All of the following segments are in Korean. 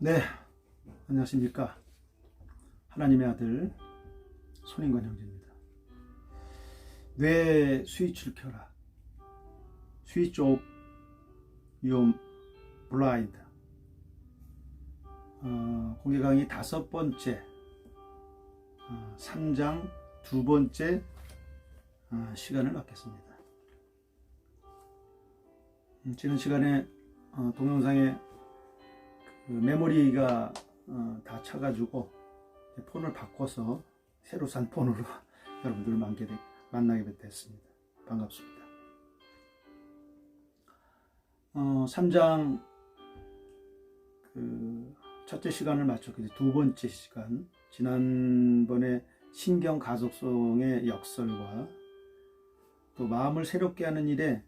네, 안녕하십니까. 하나님의 아들 손인관 형제입니다. 뇌 스위치를 켜라. 스위치 오프 your blind. 공개 강의 5번째 3장 2번째 시간을 갖겠습니다. 지난 시간에 동영상에 그 메모리가 다 차가지고 폰을 바꿔서 새로 산 폰으로 여러분들을 만나게 됐습니다. 반갑습니다. 3장 그 첫째 시간을 마쳤고 이제 두 번째 시간, 지난번에 신경 가속성의 역설과 또 마음을 새롭게 하는 일에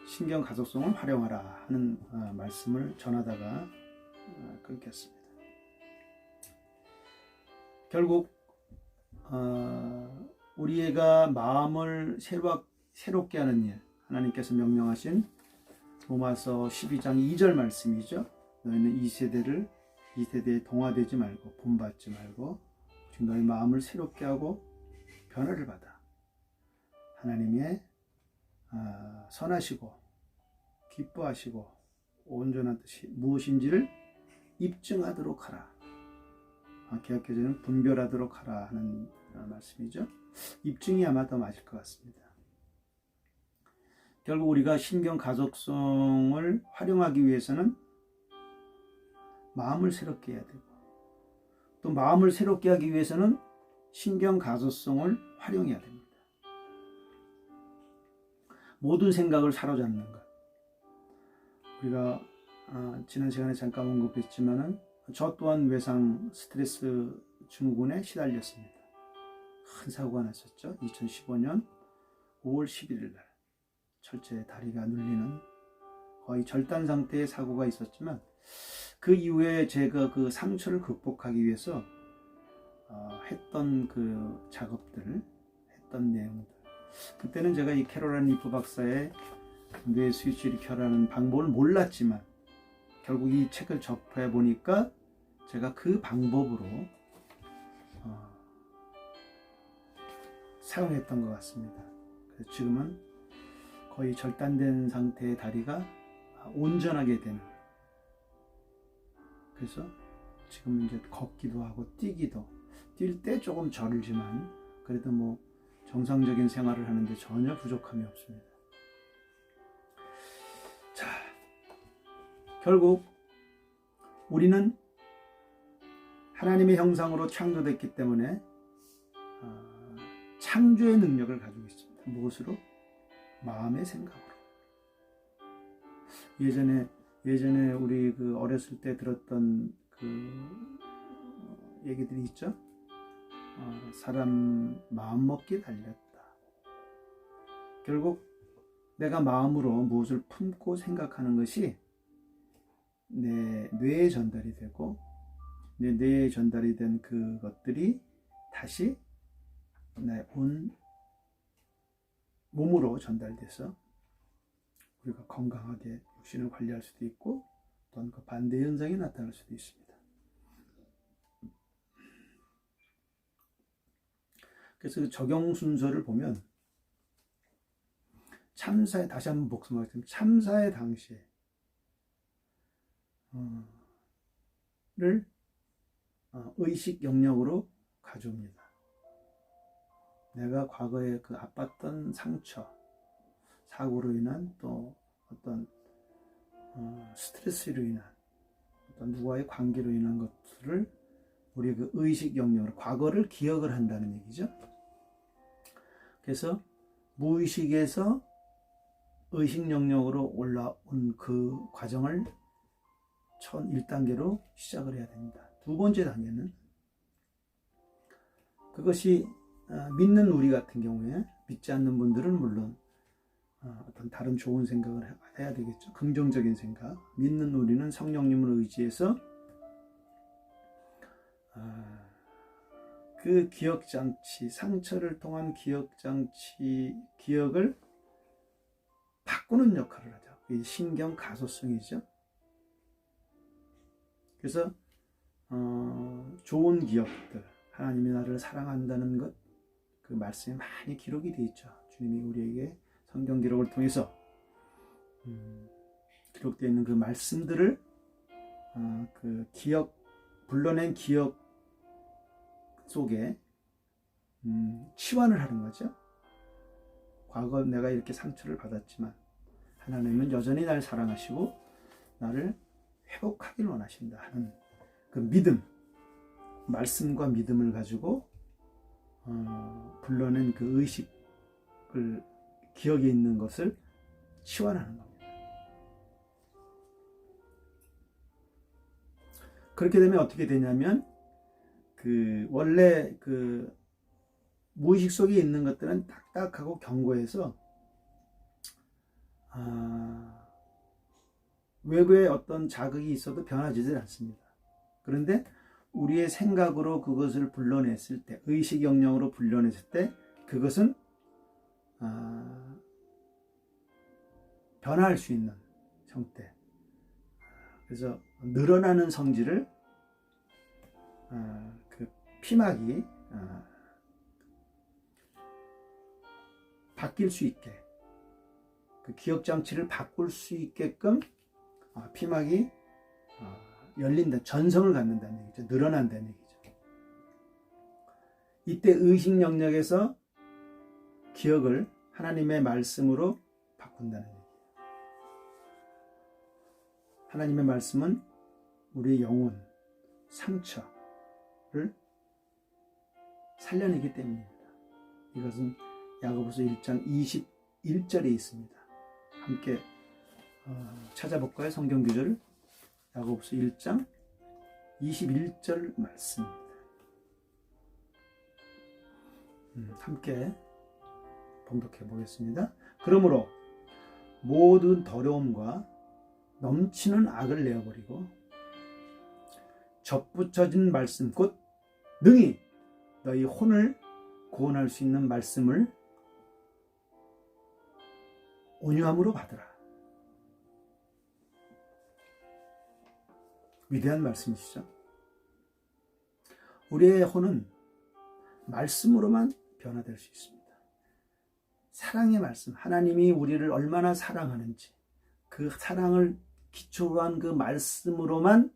신경 가속성을 활용하라 하는 말씀을 전하다가 끊겼습니다. 결국 우리가 마음을 새롭게 하는 일, 하나님께서 명령하신 로마서 12장 2절 말씀이죠. 너희는 이 세대에 동화되지 말고 본받지 말고 너희 마음을 새롭게 하고 변화를 받아 하나님의 선하시고 기뻐하시고 온전한 뜻이 무엇인지를 입증하도록 하라. 개역개정은 분별하도록 하라 하는 말씀이죠. 입증이 아마 더 맞을 것 같습니다. 결국 우리가 신경 가속성을 활용하기 위해서는 마음을 새롭게 해야 되고, 또 마음을 새롭게 하기 위해서는 신경 가속성을 활용해야 됩니다. 모든 생각을 사로잡는 것. 우리가 지난 시간에 잠깐 언급했지만은 저 또한 외상 스트레스 증후군에 시달렸습니다. 큰 사고가 났었죠. 2015년 5월 11일 날 철제 다리가 눌리는 거의 절단 상태의 사고가 있었지만, 그 이후에 제가 그 상처를 극복하기 위해서 했던 그 작업들, 했던 내용들, 그때는 제가 이 캐롤라인 리프 박사의 뇌 스위치를 켜라는 방법을 몰랐지만 결국 이 책을 접해 보니까 제가 그 방법으로 사용했던 것 같습니다. 그래서 지금은 거의 절단된 상태의 다리가 온전하게 되는, 그래서 지금 이제 걷기도 하고 뛰기도, 뛸 때 조금 저르지만 그래도 뭐 정상적인 생활을 하는데 전혀 부족함이 없습니다. 자, 결국 우리는 하나님의 형상으로 창조됐기 때문에 창조의 능력을 가지고 있습니다. 무엇으로? 마음의 생각으로. 예전에 우리 그 어렸을 때 들었던 그 얘기들이 있죠. 사람 마음 먹기에 달렸다. 결국 내가 마음으로 무엇을 품고 생각하는 것이 내 뇌에 전달이 되고, 내 뇌에 전달이 된 그것들이 다시 내 온 몸으로 전달돼서 우리가 건강하게 육신을 관리할 수도 있고, 또한 그 반대 현상이 나타날 수도 있습니다. 그래서 그 적용 순서를 보면 참사에, 다시 한번 복습하겠습니다. 참사의 당시에 를 의식 영역으로 가져옵니다. 내가 과거에 그 아팠던 상처, 사고로 인한 또 어떤 스트레스로 인한 어떤 누구와의 관계로 인한 것들을 우리 그 의식 영역으로, 과거를 기억을 한다는 얘기죠. 그래서 무의식에서 의식 영역으로 올라온 그 과정을 1단계로 시작을 해야 됩니다. 두 번째 단계는 그것이 믿는 우리 같은 경우에, 믿지 않는 분들은 물론 어떤 다른 좋은 생각을 해야 되겠죠. 긍정적인 생각. 믿는 우리는 성령님을 의지해서 그 기억장치, 상처를 통한 기억장치, 기억을 바꾸는 역할을 하죠. 이 신경 가소성이죠. 그래서 좋은 기억들, 하나님이 나를 사랑한다는 것, 그 말씀에 많이 기록이 되어 있죠. 주님이 우리에게 성경 기록을 통해서 기록되어 있는 그 말씀들을 그 불러낸 기억 속에 치환을 하는 거죠. 과거 내가 이렇게 상처를 받았지만 하나님은 여전히 나를 사랑하시고 나를 회복하길 원하신다 하는 그 믿음, 말씀과 믿음을 가지고 불러낸 그 의식을, 기억에 있는 것을 치환하는 겁니다. 그렇게 되면 어떻게 되냐면 원래 무의식 속에 있는 것들은 딱딱하고 견고해서 외부에 어떤 자극이 있어도 변화지질 않습니다. 그런데 우리의 생각으로 그것을 불러냈을 때, 의식 영역으로 불러냈을 때 그것은 변화할 수 있는 형태. 그래서 늘어나는 성질을 그 피막이 바뀔 수 있게, 그 기억 장치를 바꿀 수 있게끔 피막이 열린다, 전성을 갖는다는 얘기죠. 늘어난다는 얘기죠. 이때 의식 영역에서 기억을 하나님의 말씀으로 바꾼다는 얘기예요. 하나님의 말씀은 우리의 영혼, 상처를 살려내기 때문입니다. 이것은 야고보서 1장 21절에 있습니다. 함께 찾아볼까요? 성경 구절을. 야고보서 1장 21절 말씀입니다. 함께 봉독해 보겠습니다. 그러므로 모든 더러움과 넘치는 악을 내어버리고 접붙여진 말씀, 곧 능히 너희 혼을 구원할 수 있는 말씀을 온유함으로 받으라. 위대한 말씀이시죠. 우리의 혼은 말씀으로만 변화될 수 있습니다. 사랑의 말씀, 하나님이 우리를 얼마나 사랑하는지 그 사랑을 기초로 한 그 말씀으로만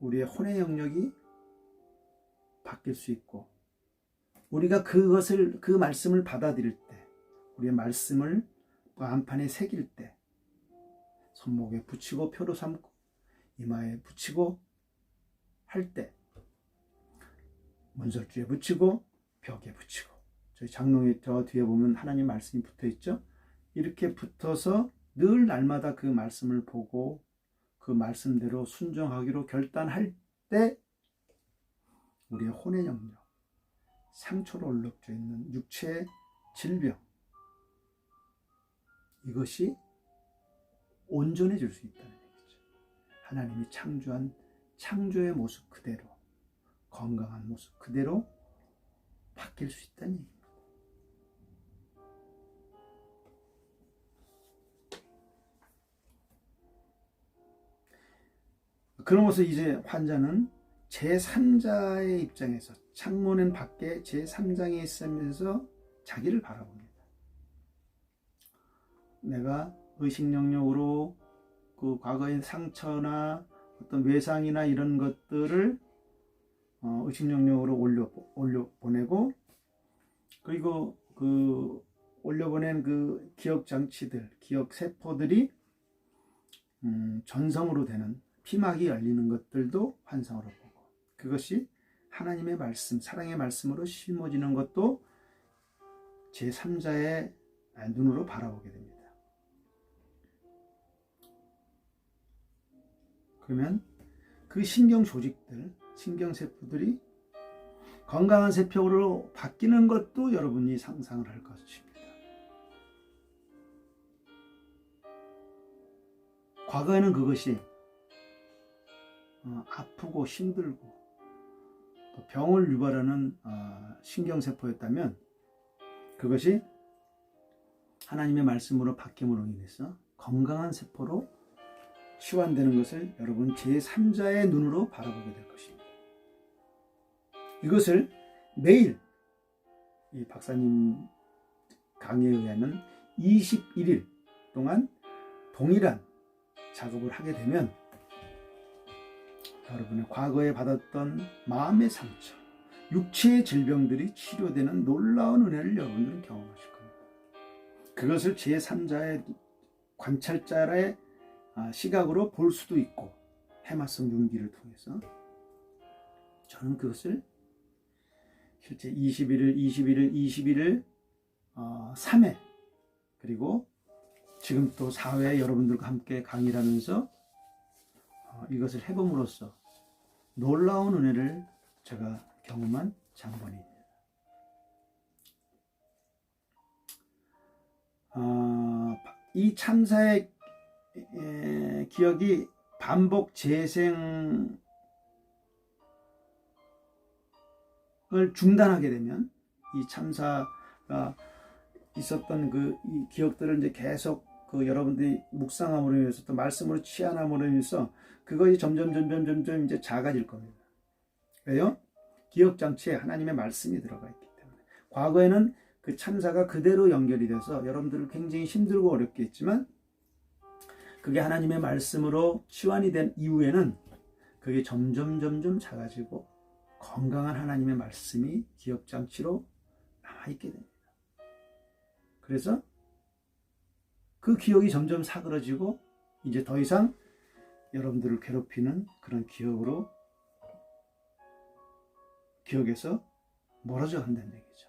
우리의 혼의 영역이 바뀔 수 있고, 우리가 그 말씀을 받아들일 때, 우리의 말씀을 마음판에 새길 때, 손목에 붙이고 표로 삼고 이마에 붙이고 할 때, 문설주에 붙이고 벽에 붙이고, 저희 장롱에 저 뒤에 보면 하나님 말씀이 붙어 있죠. 이렇게 붙어서 늘 날마다 그 말씀을 보고 그 말씀대로 순종하기로 결단할 때, 우리의 혼의 영역, 상처로 얼룩져 있는 육체의 질병, 이것이 온전해질 수 있다는 얘기죠. 하나님이 창조한 창조의 모습 그대로, 건강한 모습 그대로 바뀔 수 있다는 얘기입니다. 그러면서 이제 환자는 제3자의 입장에서, 창문은 밖에 제3장에 있으면서 자기를 바라봅니다. 내가 의식 영역으로 그 과거의 상처나 어떤 외상이나 이런 것들을 의식 영역으로 올려보내고, 그리고 그 올려보낸 그 기억 장치들, 기억 세포들이 전성으로 되는 피막이 열리는 것들도 환상으로 보고, 그것이 하나님의 말씀, 사랑의 말씀으로 심어지는 것도 제3자의 눈으로 바라보게 됩니다. 그러면 그 신경 조직들, 신경 세포들이 건강한 세포로 바뀌는 것도 여러분이 상상을 할 것입니다. 과거에는 그것이 아프고 힘들고 또 병을 유발하는 신경세포였다면, 그것이 하나님의 말씀으로 바뀜으로 인해서 건강한 세포로 치환되는 것을 여러분 제3자의 눈으로 바라보게 될 것입니다. 이것을 매일 이 박사님 강의에 의하면 21일 동안 동일한 작업을 하게 되면 여러분의 과거에 받았던 마음의 상처, 육체의 질병들이 치료되는 놀라운 은혜를 여러분들은 경험하실 겁니다. 그것을 제3자의 관찰자의 시각으로 볼 수도 있고 해마성 윤기를 통해서 저는 그것을 실제 21일 3회 그리고 지금 또 4회 여러분들과 함께 강의를 하면서 이것을 해봄으로써 놀라운 은혜를 제가 경험한 장본입니다. 이 참사의 기억이 반복 재생을 중단하게 되면 이 참사가 있었던 이 기억들을 이제 계속 여러분들이 묵상함으로 인해서 또 말씀으로 치환함으로 인해서 그것이 점점 이제 작아질 겁니다. 왜요? 기억 장치에 하나님의 말씀이 들어가 있기 때문에. 과거에는 그 참사가 그대로 연결이 돼서 여러분들을 굉장히 힘들고 어렵게 했지만 그게 하나님의 말씀으로 치환이 된 이후에는 그게 점점 작아지고 건강한 하나님의 말씀이 기억 장치로 남아있게 됩니다. 그래서 그 기억이 점점 사그러지고 이제 더 이상 여러분들을 괴롭히는 그런 기억에서 멀어져 간다는 얘기죠.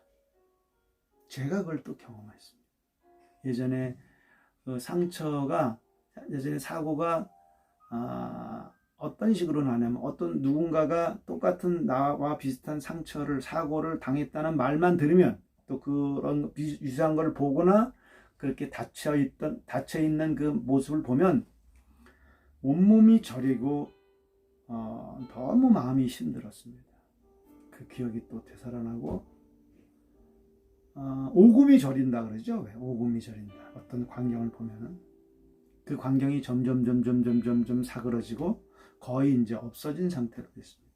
제가 그걸 또 경험했습니다. 예전에 사고가 어떤 식으로 나냐면 어떤 누군가가 똑같은 나와 비슷한 사고를 당했다는 말만 들으면 또 그런 유사한 걸 보거나 그렇게 닫혀있는 그 모습을 보면 온몸이 저리고 너무 마음이 힘들었습니다. 그 기억이 또 되살아나고 오금이 저린다 그러죠. 왜 오금이 저린다. 어떤 광경을 보면은 그 광경이 점점 사그러지고 거의 이제 없어진 상태로 됐습니다.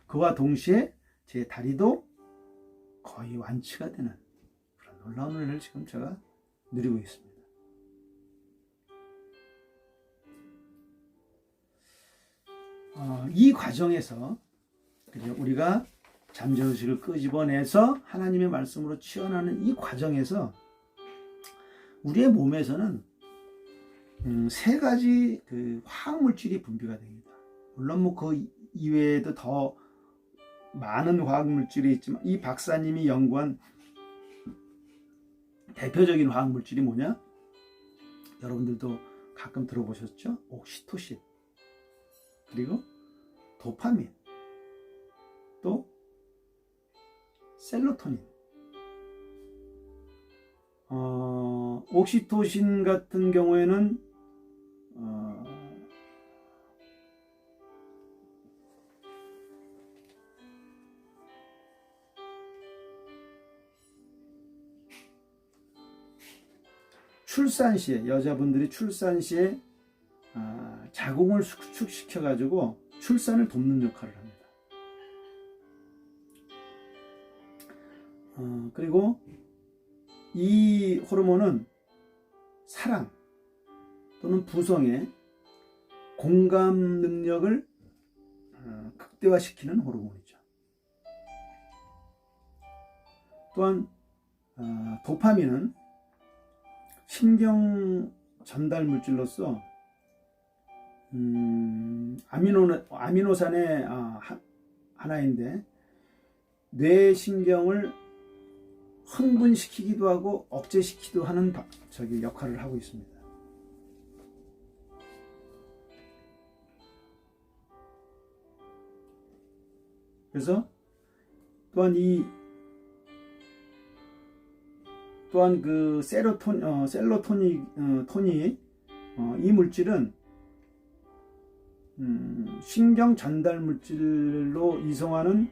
그와 동시에 제 다리도 거의 완치가 되는 그런 놀라운 은혜를 지금 제가 누리고 있습니다. 이 과정에서 우리가 잠재의식을 끄집어내서 하나님의 말씀으로 치환하는 이 과정에서 우리의 몸에서는 3가지 그 화학물질이 분비가 됩니다. 물론 그 이외에도 더 많은 화학물질이 있지만 이 박사님이 연구한 대표적인 화학물질이 뭐냐? 여러분들도 가끔 들어보셨죠? 옥시토신, 그리고 도파민, 또 셀로토닌. 옥시토신 같은 경우에는 출산 시에 여자분들이 출산 시에 자궁을 수축시켜 가지고 출산을 돕는 역할을 합니다. 그리고 이 호르몬은 사랑 또는 부성의 공감 능력을 극대화시키는 호르몬이죠. 또한 도파민은 신경 전달 물질로서 아미노산의 하나인데 뇌 신경을 흥분시키기도 하고 억제시키기도 하는 역할을 하고 있습니다. 그래서 또한 그 셀로토닌 이 물질은 신경 전달 물질로 이송하는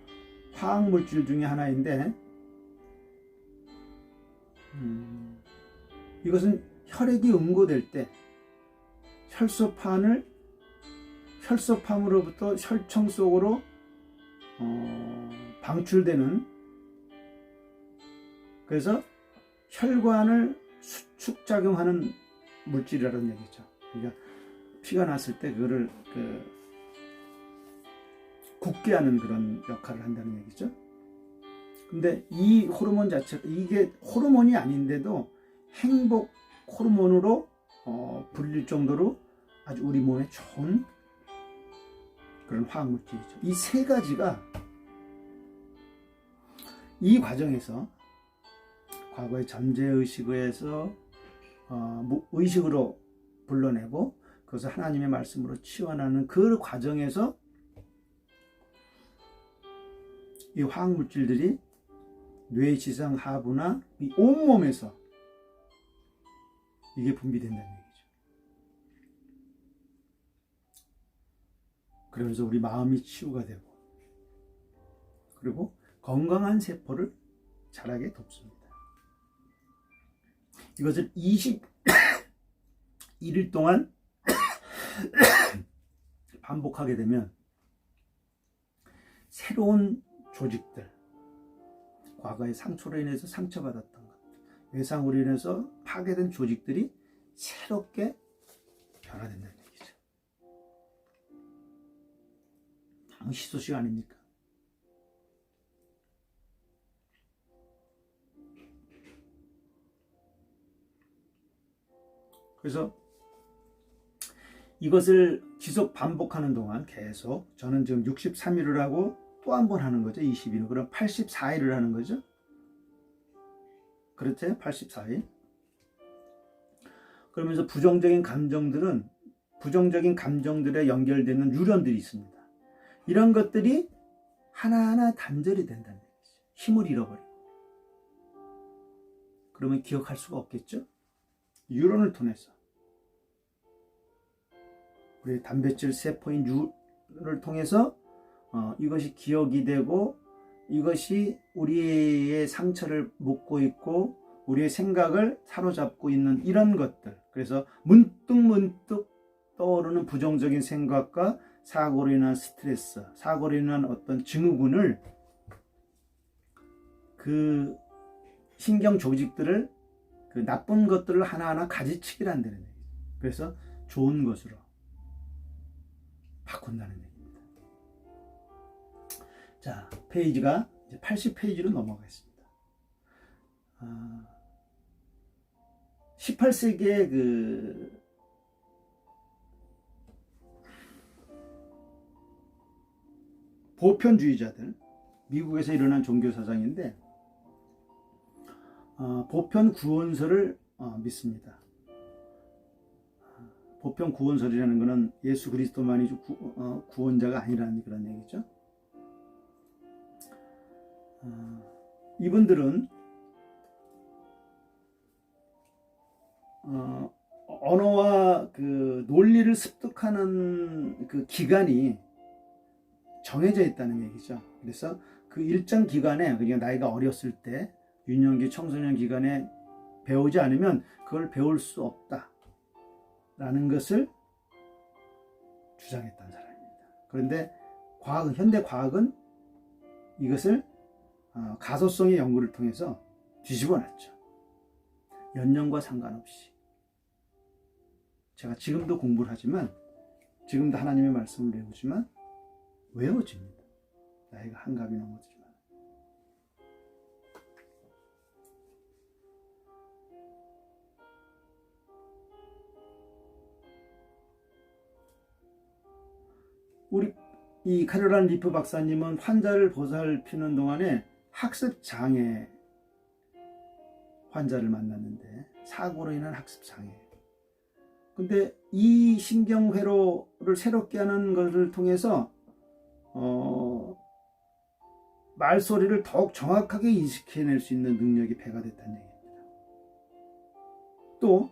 화학 물질 중에 하나인데 이것은 혈액이 응고될 때 혈소판을 혈소팜으로부터 혈청 속으로 방출되는, 그래서 혈관을 수축작용하는 물질이라는 얘기죠. 그러니까 피가 났을 때 그거를 굳게 하는 그런 역할을 한다는 얘기죠. 근데 이 호르몬 자체가, 이게 호르몬이 아닌데도 행복 호르몬으로 불릴 정도로 아주 우리 몸에 좋은 그런 화학물질이죠. 이 세 가지가 이 과정에서 과거의 잠재의식에서 의식으로 불러내고 그것을 하나님의 말씀으로 치환하는 그 과정에서 이 화학물질들이 뇌 지상 하부나 이 온몸에서 이게 분비된다는 얘기죠. 그러면서 우리 마음이 치유가 되고, 그리고 건강한 세포를 자라게 돕습니다. 이것을 21일 동안 반복하게 되면 새로운 조직들, 과거의 상처로 인해서 상처받았던 것, 외상으로 인해서 파괴된 조직들이 새롭게 변화된다는 얘기죠. 희소식 아닙니까? 그래서 이것을 지속 반복하는 동안 계속, 저는 지금 63일을 하고 또 한 번 하는 거죠. 20일. 그럼 84일을 하는 거죠. 그렇죠? 84일. 그러면서 부정적인 감정들에 연결되는 유전들이 있습니다. 이런 것들이 하나하나 단절이 된다는 얘기죠. 힘을 잃어버리고. 그러면 기억할 수가 없겠죠? 뉴런을 통해서. 우리 단백질 세포인 뉴런을 통해서 이것이 기억이 되고, 이것이 우리의 상처를 묻고 있고 우리의 생각을 사로잡고 있는 이런 것들. 그래서 문득 떠오르는 부정적인 생각과 사고로 인한 스트레스, 사고로 인한 어떤 증후군을, 그 신경 조직들을, 그 나쁜 것들을 하나하나 가지치기를 한다는 얘기죠. 그래서 좋은 것으로 바꾼다는 얘기입니다. 자, 페이지가 이제 80페이지로 넘어가겠습니다. 18세기의 그 보편주의자들, 미국에서 일어난 종교 사상인데, 보편 구원설을 믿습니다. 보편 구원설이라는 것은 예수 그리스도만이 구원자가 아니라는 그런 얘기죠. 이분들은 언어와 그 논리를 습득하는 그 기간이 정해져 있다는 얘기죠. 그래서 그 일정 기간에, 그러니까 나이가 어렸을 때, 유년기, 청소년 기간에 배우지 않으면 그걸 배울 수 없다라는 것을 주장했던 사람입니다. 그런데 현대 과학은 이것을 가소성의 연구를 통해서 뒤집어 놨죠. 연령과 상관없이. 제가 지금도 공부를 하지만, 지금도 하나님의 말씀을 배우지만 외워집니다. 나이가 한갑이 넘어지지만. 우리 이 카롤라인 리프 박사님은 환자를 보살피는 동안에 학습장애 환자를 만났는데, 사고로 인한 학습장애. 근데 이 신경회로를 새롭게 하는 것을 통해서 말소리를 더욱 정확하게 인식해낼 수 있는 능력이 배가 됐다는 얘기입니다. 또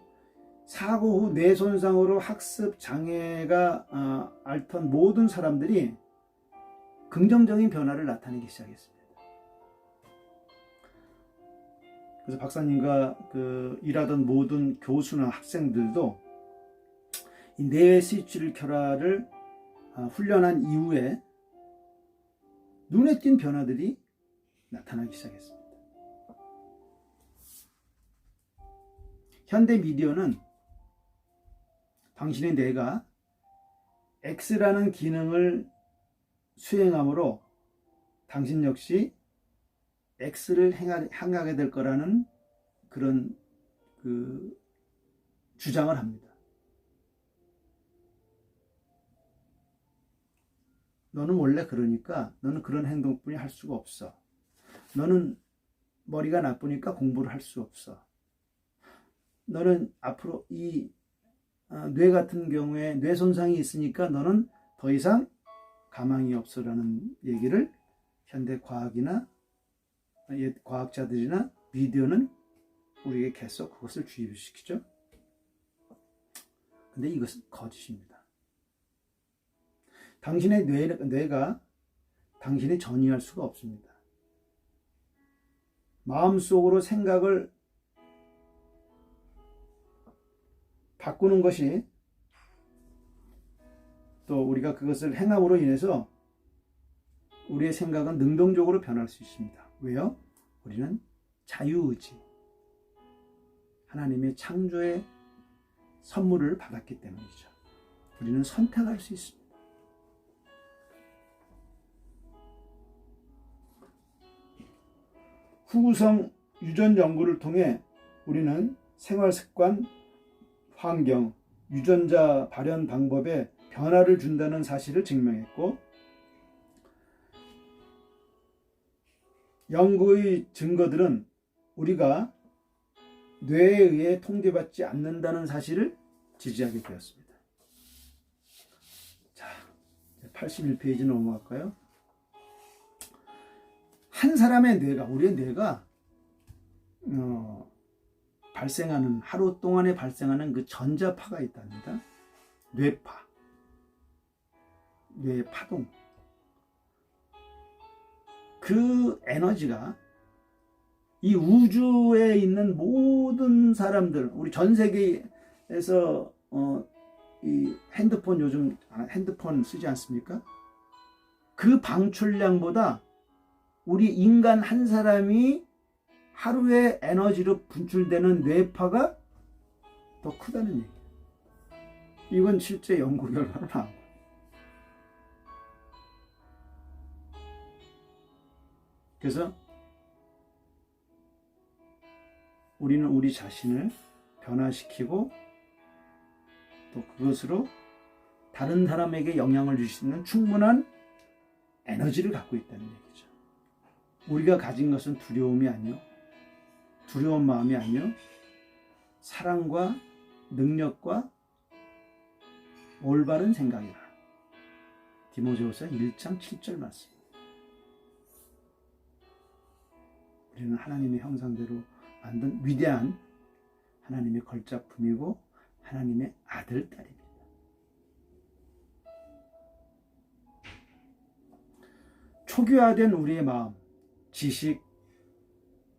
사고 후 뇌 손상으로 학습 장애가 앓던 모든 사람들이 긍정적인 변화를 나타내기 시작했습니다. 그래서 박사님과 일하던 모든 교수나 학생들도 이 뇌 스위치를 켜라를 훈련한 이후에 눈에 띈 변화들이 나타나기 시작했습니다. 현대 미디어는 당신의 뇌가 X라는 기능을 수행함으로 당신 역시 X를 행하게 될 거라는 그런 주장을 합니다. 너는 원래 그러니까 너는 그런 행동뿐이 할 수가 없어. 너는 머리가 나쁘니까 공부를 할 수 없어. 너는 앞으로 이 뇌 같은 경우에 뇌 손상이 있으니까 너는 더 이상 가망이 없어라는 얘기를 현대 과학이나 옛 과학자들이나 미디어는 우리에게 계속 그것을 주입시키죠. 근데 이것은 거짓입니다. 당신의 뇌가 당신이 전이할 수가 없습니다. 마음속으로 생각을 바꾸는 것이 또 우리가 그것을 행함으로 인해서 우리의 생각은 능동적으로 변할 수 있습니다. 왜요? 우리는 자유의지, 하나님의 창조의 선물을 받았기 때문이죠. 우리는 선택할 수 있습니다. 후구성 유전 연구를 통해 우리는 생활습관, 환경, 유전자 발현 방법에 변화를 준다는 사실을 증명했고, 연구의 증거들은 우리가 뇌에 의해 통제받지 않는다는 사실을 지지하게 되었습니다. 자, 81페이지 넘어갈까요? 한 사람의 뇌가, 우리의 뇌가 발생하는, 하루 동안에 발생하는 그 전자파가 있답니다. 뇌파, 뇌파동. 그 에너지가 이 우주에 있는 모든 사람들, 우리 전 세계에서 이 핸드폰, 요즘 핸드폰 쓰지 않습니까? 그 방출량보다 우리 인간 한 사람이 하루에 에너지로 분출되는 뇌파가 더 크다는 얘기예요. 이건 실제 연구 결과로 나온 거예요. 그래서 우리는 우리 자신을 변화시키고 또 그것으로 다른 사람에게 영향을 줄 수 있는 충분한 에너지를 갖고 있다는 얘기죠. 우리가 가진 것은 두려움이 아니요, 두려운 마음이 아니요, 사랑과 능력과 올바른 생각이라. 디모데후서 1장 7절 말씀. 우리는 하나님의 형상대로 만든 위대한 하나님의 걸작품이고 하나님의 아들, 딸입니다. 초기화된 우리의 마음, 지식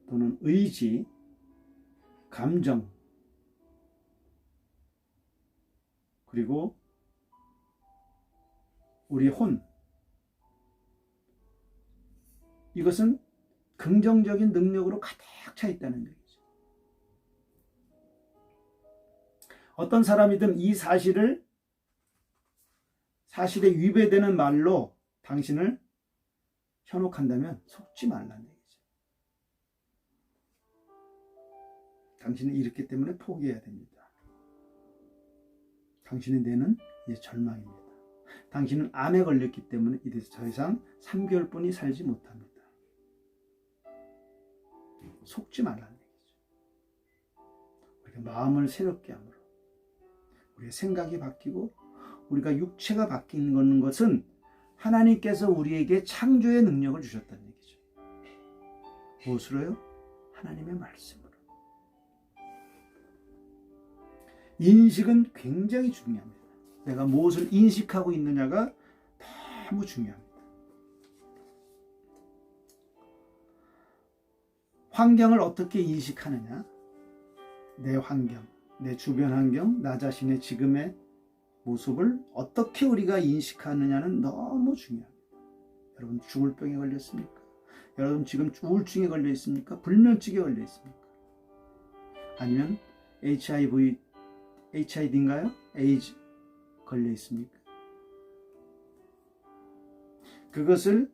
또는 의지, 감정, 그리고 우리의 혼, 이것은 긍정적인 능력으로 가득 차 있다는 얘기죠. 어떤 사람이든 이 사실에 위배되는 말로 당신을 현혹한다면 속지 말라는 얘기죠. 당신은 이렇기 때문에 포기해야 됩니다. 당신의 뇌는 이제 절망입니다. 당신은 암에 걸렸기 때문에 이래서 더 이상 3개월뿐이 살지 못합니다. 속지 말라는 얘기죠. 우리가 마음을 새롭게 함으로 우리의 생각이 바뀌고 우리가 육체가 바뀌는 것은 하나님께서 우리에게 창조의 능력을 주셨다는 얘기죠. 무엇으로요? 하나님의 말씀으로. 인식은 굉장히 중요합니다. 내가 무엇을 인식하고 있느냐가 너무 중요합니다. 환경을 어떻게 인식하느냐? 내 환경, 내 주변 환경, 나 자신의 지금의 모습을 어떻게 우리가 인식하느냐는 너무 중요합니다. 여러분 죽을 병에 걸렸습니까? 여러분 지금 우울증에 걸려 있습니까? 불면증에 걸려 있습니까? 아니면 HIV인가요? 에이즈 걸려 있습니까? 그것을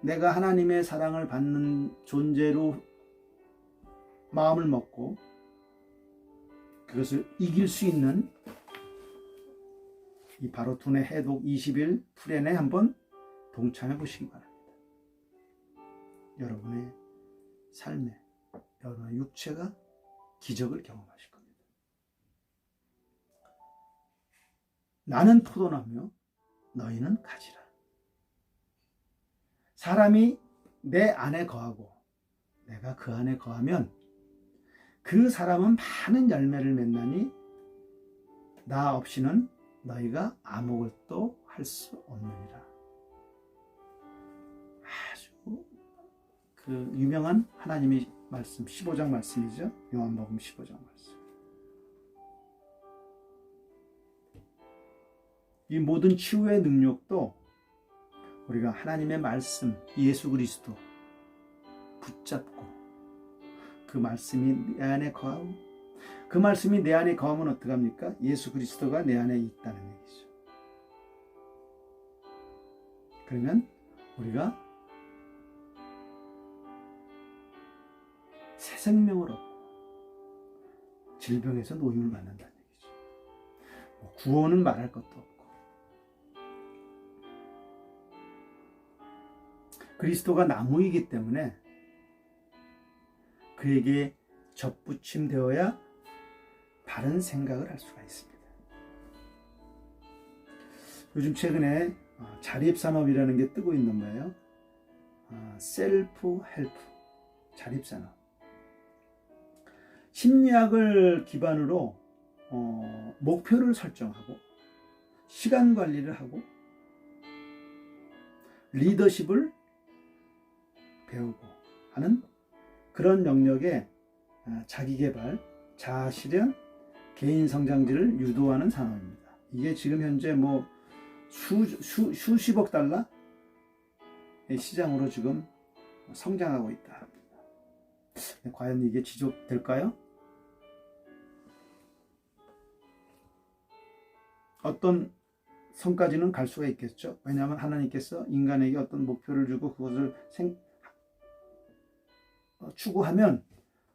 내가 하나님의 사랑을 받는 존재로 마음을 먹고 그것을 이길 수 있는 이 바로톤의 해독 20일 프렌에 한번 동참해 보시기 바랍니다. 여러분의 삶에, 여러분의 육체가 기적을 경험하실 겁니다. 나는 포도나무요 너희는 가지라. 사람이 내 안에 거하고 내가 그 안에 거하면 그 사람은 많은 열매를 맺나니 나 없이는 너희가 아무것도 할 수 없느니라. 아주 그 유명한 하나님의 말씀 15장 말씀이죠. 요한복음 15장 말씀. 이 모든 치유의 능력도 우리가 하나님의 말씀 예수 그리스도 붙잡고 그 말씀이 내 안에 거하고 그 말씀이 내 안에 거하면 어떡합니까? 예수 그리스도가 내 안에 있다는 얘기죠. 그러면 우리가 새 생명을 얻고 질병에서 노임을 받는다는 얘기죠. 구원은 말할 것도 없고 그리스도가 나무이기 때문에 그에게 접붙임되어야 바른 생각을 할 수가 있습니다. 요즘 최근에 자립산업이라는 게 뜨고 있는 거예요. 셀프 헬프, 자립산업. 심리학을 기반으로 목표를 설정하고 시간 관리를 하고 리더십을 배우고 하는 그런 영역의 자기개발, 자아실현, 개인성장지를 유도하는 산업입니다. 이게 지금 현재 뭐 수십억 달러의 시장으로 지금 성장하고 있다. 과연 이게 지속될까요? 어떤 선까지는 갈 수가 있겠죠. 왜냐하면 하나님께서 인간에게 어떤 목표를 주고 그것을 추구하면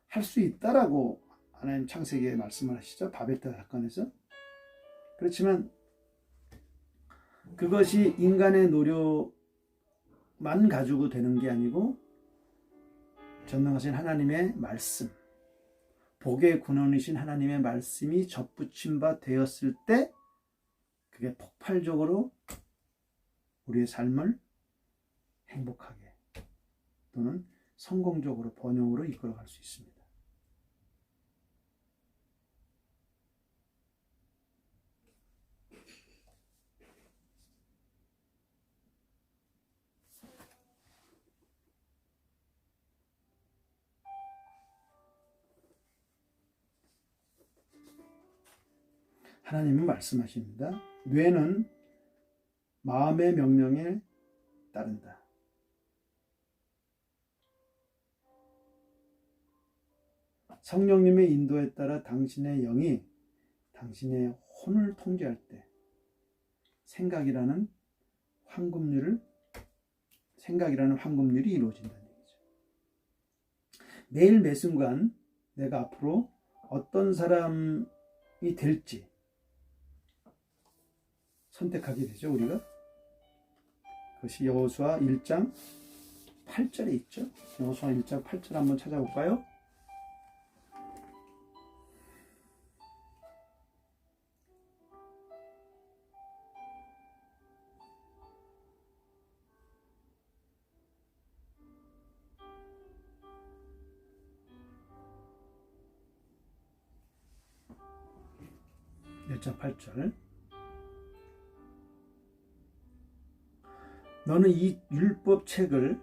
할 수 있다라고 하나님 창세기에 말씀을 하시죠. 바벨탑 사건에서. 그렇지만 그것이 인간의 노력만 가지고 되는 게 아니고 전능하신 하나님의 말씀, 복의 근원이신 하나님의 말씀이 접붙임 바 되었을 때 그게 폭발적으로 우리의 삶을 행복하게 또는 성공적으로 번영으로 이끌어갈 수 있습니다. 하나님은 말씀하십니다. 뇌는 마음의 명령에 따른다. 성령님의 인도에 따라 당신의 영이 당신의 혼을 통제할 때 생각이라는 황금률이 이루어진다는 얘기죠. 매일 매 순간 내가 앞으로 어떤 사람이 될지 선택하게 되죠. 우리가 그것이 여호수아 1장 8절에 있죠. 여호수아 1장 8절 한번 찾아볼까요? 장 8절. 너는 이 율법 책을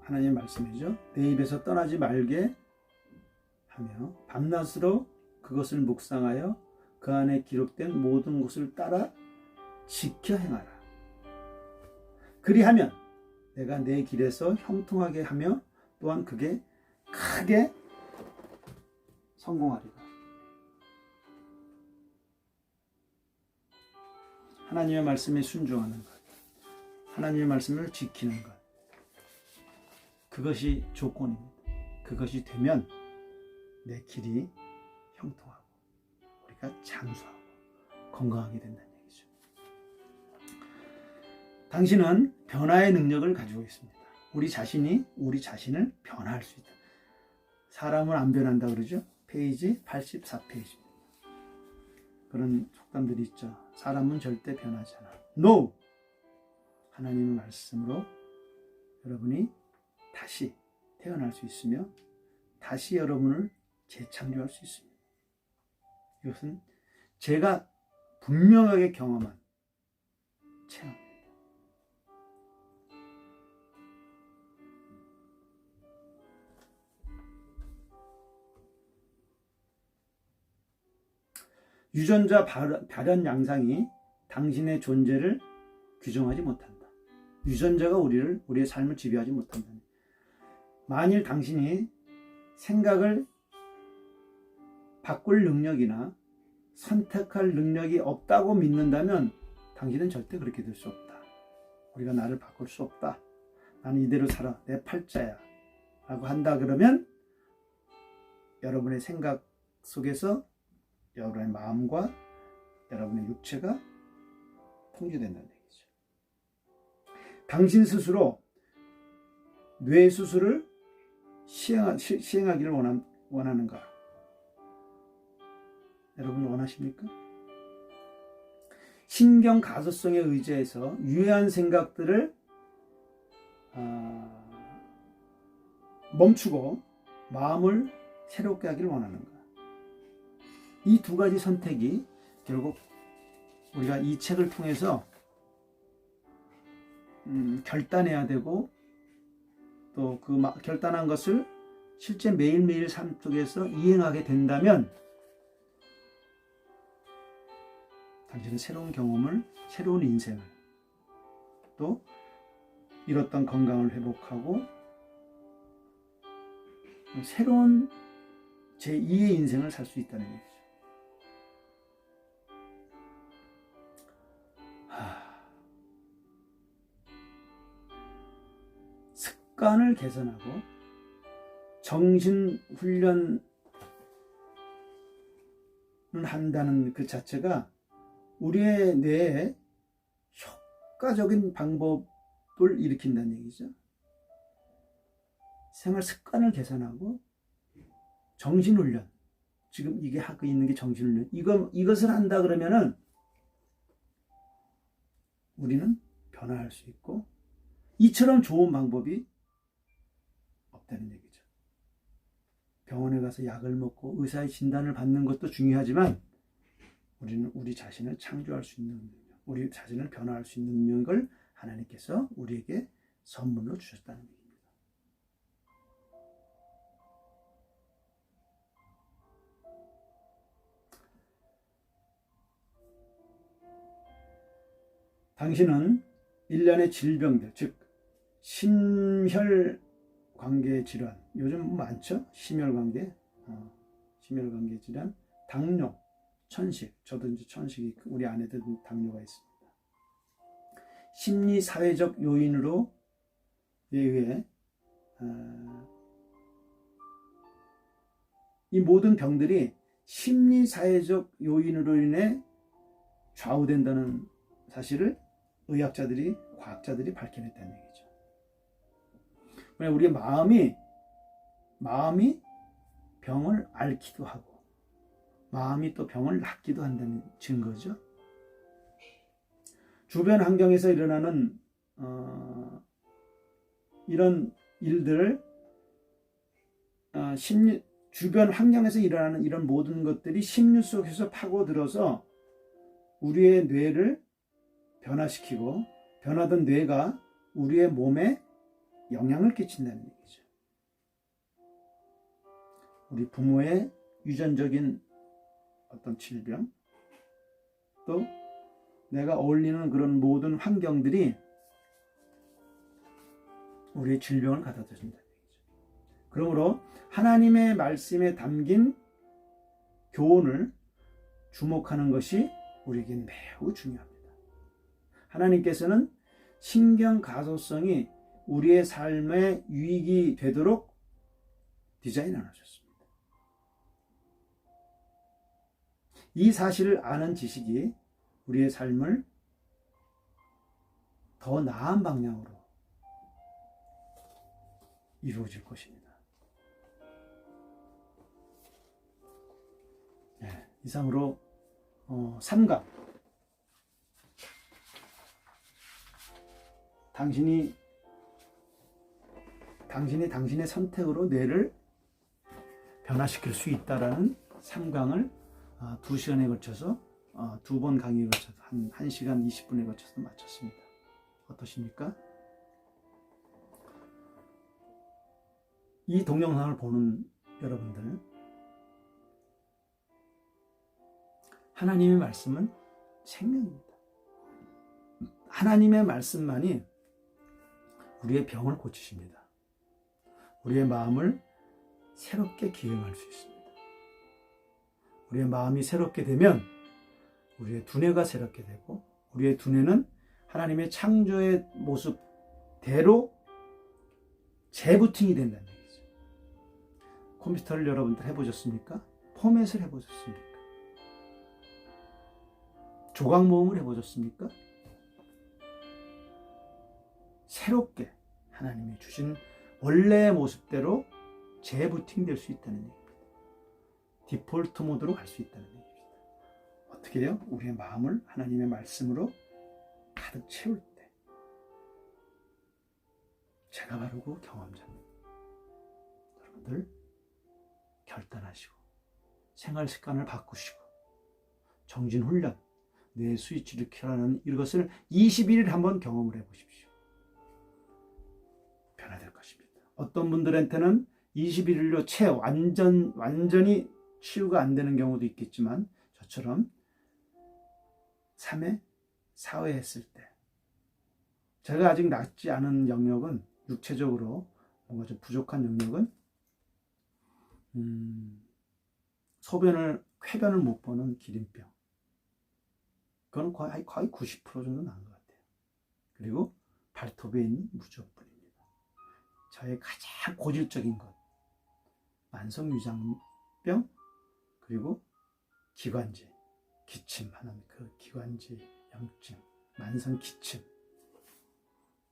하나님의 말씀이죠. 내 입에서 떠나지 말게 하며 밤낮으로 그것을 묵상하여 그 안에 기록된 모든 것을 따라 지켜 행하라. 그리하면 내가 내 길에서 형통하게 하며 또한 그게 크게 성공하리라. 하나님의 말씀에 순종하는 것, 하나님의 말씀을 지키는 것, 그것이 조건입니다. 그것이 되면 내 길이 형통하고 우리가 장수하고 건강하게 된다는 얘기죠. 당신은 변화의 능력을 가지고 있습니다. 우리 자신이 우리 자신을 변화할 수 있다. 사람은 안 변한다 그러죠. 페이지 84페이지입니다. 그런 속담들이 있죠. 사람은 절대 변하지 않아. No! 하나님의 말씀으로 여러분이 다시 태어날 수 있으며 다시 여러분을 재창조할 수 있습니다. 이것은 제가 분명하게 경험한 체험입니다. 유전자 발현 양상이 당신의 존재를 규정하지 못한다. 유전자가 우리의 삶을 지배하지 못한다. 만일 당신이 생각을 바꿀 능력이나 선택할 능력이 없다고 믿는다면 당신은 절대 그렇게 될 수 없다. 우리가 나를 바꿀 수 없다. 나는 이대로 살아. 내 팔자야. 라고 한다 그러면 여러분의 생각 속에서 여러분의 마음과 여러분의 육체가 통제된다는 얘기죠. 당신 스스로 뇌 수술을 시행하기를 원하는가? 여러분 원하십니까? 신경 가소성에 의지해서 유해한 생각들을 멈추고 마음을 새롭게 하기를 원하는가? 이 두 가지 선택이 결국 우리가 이 책을 통해서 결단해야 되고 또 그 결단한 것을 실제 매일매일 삶 속에서 이행하게 된다면 당신은 새로운 경험을, 새로운 인생을, 또 잃었던 건강을 회복하고 새로운 제2의 인생을 살 수 있다는 얘기죠. 습관을 개선하고 정신훈련을 한다는 그 자체가 우리의 뇌에 효과적인 방법을 일으킨다는 얘기죠. 생활 습관을 개선하고 정신훈련, 지금 이게 하고 있는 게 정신훈련, 이것을 한다 그러면은 우리는 변화할 수 있고 이처럼 좋은 방법이 없다는 얘기죠. 병원에 가서 약을 먹고 의사의 진단을 받는 것도 중요하지만 우리는 우리 자신을 창조할 수 있는 능력, 우리 자신을 변화할 수 있는 능력을 하나님께서 우리에게 선물로 주셨다는 얘기입니다. 당신은 일련의 질병들, 즉 심혈관계 질환, 요즘 많죠? 심혈관계 질환, 당뇨, 천식, 저도 이제 천식이 우리 아내들 당뇨가 있습니다. 심리 사회적 요인으로 의해 이 모든 병들이 심리 사회적 요인으로 인해 좌우된다는 사실을 의학자들이, 과학자들이 밝혀냈다는 얘기죠. 우리의 마음이 병을 앓기도 하고 마음이 또 병을 낫기도 한다는 증거죠. 주변 환경에서 일어나는 이런 일들을 주변 환경에서 일어나는 이런 모든 것들이 심리 속에서 파고들어서 우리의 뇌를 변화시키고 변화된 뇌가 우리의 몸에 영향을 끼친다는 얘기죠. 우리 부모의 유전적인 어떤 질병, 또 내가 어울리는 그런 모든 환경들이 우리의 질병을 가져다 준다. 그러므로 하나님의 말씀에 담긴 교훈을 주목하는 것이 우리에게 매우 중요합니다. 하나님께서는 신경 가소성이 우리의 삶에 유익이 되도록 디자인해 놓으셨습니다. 이 사실을 아는 지식이 우리의 삶을 더 나은 방향으로 이루어질 것입니다. 네, 이상으로 3강 당신이 당신의 선택으로 뇌를 변화시킬 수 있다라는 3강을 2시간에 걸쳐서 2번 강의에 걸쳐서 한 1시간 20분에 걸쳐서 마쳤습니다. 어떠십니까? 이 동영상을 보는 여러분들, 하나님의 말씀은 생명입니다. 하나님의 말씀만이 우리의 병을 고치십니다. 우리의 마음을 새롭게 기행할 수 있습니다. 우리의 마음이 새롭게 되면 우리의 두뇌가 새롭게 되고, 우리의 두뇌는 하나님의 창조의 모습대로 재부팅이 된다는 얘기죠. 컴퓨터를 여러분들 해보셨습니까? 포맷을 해보셨습니까? 조각 모음을 해보셨습니까? 새롭게 하나님이 주신 원래의 모습대로 재부팅될 수 있다는 얘기입니다. 디폴트 모드로 갈 수 있다는 얘기입니다. 어떻게 해요? 우리의 마음을 하나님의 말씀으로 가득 채울 때, 제가 바르고 경험자입니다. 여러분들 결단하시고 생활 습관을 바꾸시고 정진 훈련, 뇌 스위치를 켜라는 이것을 21일 한번 경험을 해보십시오. 변화될 것입니다. 어떤 분들한테는 21일로 완전히 치유가 안 되는 경우도 있겠지만, 저처럼 3회, 4회 했을 때, 제가 아직 낫지 않은 영역은, 육체적으로 뭔가 좀 부족한 영역은 쾌변을 못 보는 기린병. 그건 거의 90% 정도 나은 것 같아요. 그리고 발톱에 있는 무좀뿐입니다. 저의 가장 고질적인 것, 만성위장병, 그리고 기관지, 기침하는 그 기관지 염증, 만성 기침,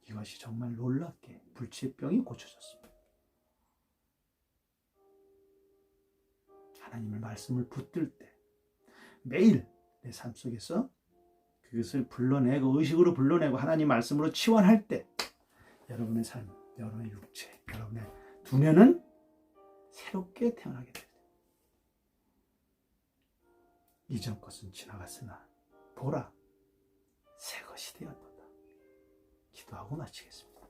이것이 정말 놀랍게 불치병이 고쳐졌습니다. 하나님의 말씀을 붙들 때, 매일 내 삶 속에서 그것을 불러내고, 의식으로 불러내고 하나님 말씀으로 치환할 때, 여러분의 삶, 여러분의 육체, 여러분의 두뇌는 새롭게 태어나게 됩니다. 이전 것은 지나갔으나 보라, 새 것이 되었도다. 기도하고 마치겠습니다.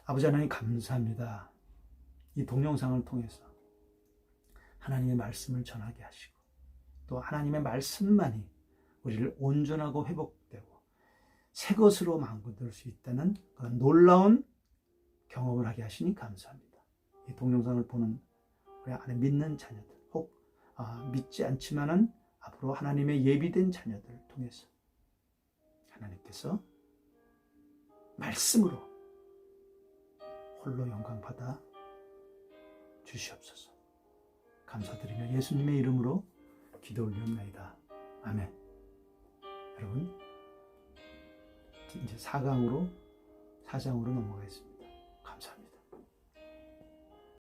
아버지 하나님, 감사합니다. 이 동영상을 통해서 하나님의 말씀을 전하게 하시고, 또 하나님의 말씀만이 우리를 온전하고 회복되고 새 것으로 만들 수 있다는 그런 놀라운 경험을 하게 하시니 감사합니다. 이 동영상을 보는 우리 안에 믿는 자녀들, 혹 믿지 않지만은 앞으로 하나님의 예비된 자녀들을 통해서 하나님께서 말씀으로 홀로 영광 받아 주시옵소서. 감사드리며 예수님의 이름으로 기도 올리옵나이다. 아멘. 여러분, 이제 4장으로 넘어가겠습니다.